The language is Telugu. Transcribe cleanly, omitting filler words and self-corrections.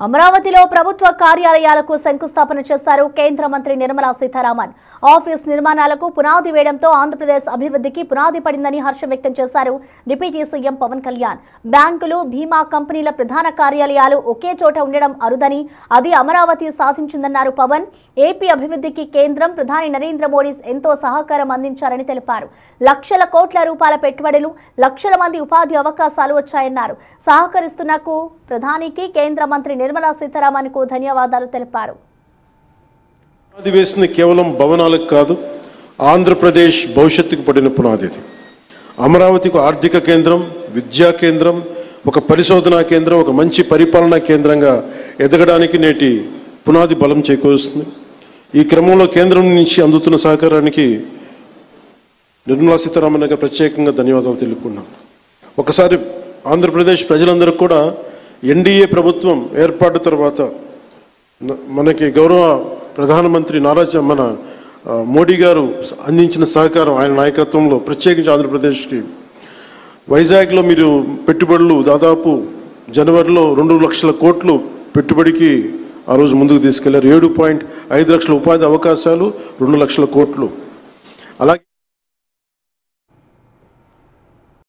అమరావతిలో ప్రభుత్వ కార్యాలయాలకు శంకుస్థాపన చేశారు కేంద్ర మంత్రి నిర్మలా సీతారామన్. ఆఫీస్ నిర్మాణాలకు పునాది వేయడంతో ఆంధ్రప్రదేశ్ అభివృద్ధికి పునాది పడిందని హర్షం వ్యక్తం చేశారు డిప్యూటీ సీఎం పవన్ కళ్యాణ్. బ్యాంకులు, బీమా కంపెనీల ప్రధాన కార్యాలయాలు ఒకే చోట ఉండడం అరుదని, అది అమరావతి సాధించిందన్నారు పవన్. ఏపీ అభివృద్ధికి కేంద్రం, ప్రధాని నరేంద్ర మోడీ ఎంతో సహకారం అందించారని తెలిపారు. లక్షల కోట్ల రూపాయల పెట్టుబడులు, లక్షల మంది ఉపాధి అవకాశాలు వచ్చాయన్నారు. సహకరిస్తున్నకు ప్రధానికి, కేంద్ర మంత్రి నిర్మలా సీతారామన్ కు ధన్యవాదాలు తెలిపారు. పునాది వేసింది కేవలం భవనాలకు కాదు, ఆంధ్రప్రదేశ్ భవిష్యత్తుకు పడిన పునాది. అమరావతికి ఆర్థిక కేంద్రం, విద్యా కేంద్రం, ఒక పరిశోధనా కేంద్రం, ఒక మంచి పరిపాలనా కేంద్రంగా ఎదగడానికి నేటి పునాది బలం చేకూరుస్తుంది. ఈ క్రమంలో కేంద్రం నుంచి అందుతున్న సహకారానికి నిర్మలా సీతారామన్ గారికి ప్రత్యేకంగా ధన్యవాదాలు తెలుపుకున్నాం. ఒకసారి ఆంధ్రప్రదేశ్ ప్రజలందరూ కూడా ఎన్డీఏ ప్రభుత్వం ఏర్పాటు తర్వాత మనకి గౌరవ ప్రధానమంత్రి మన మోడీ గారు అందించిన సహకారం, ఆయన నాయకత్వంలో ప్రత్యేకించి ఆంధ్రప్రదేశ్కి వైజాగ్లో మీరు పెట్టుబడులు దాదాపు జనవరిలో 2 లక్షల కోట్లు పెట్టుబడికి ఆ రోజు ముందుకు తీసుకెళ్లారు. 7.5 లక్షల ఉపాధి అవకాశాలు, 2 లక్షల కోట్లు. అలాగే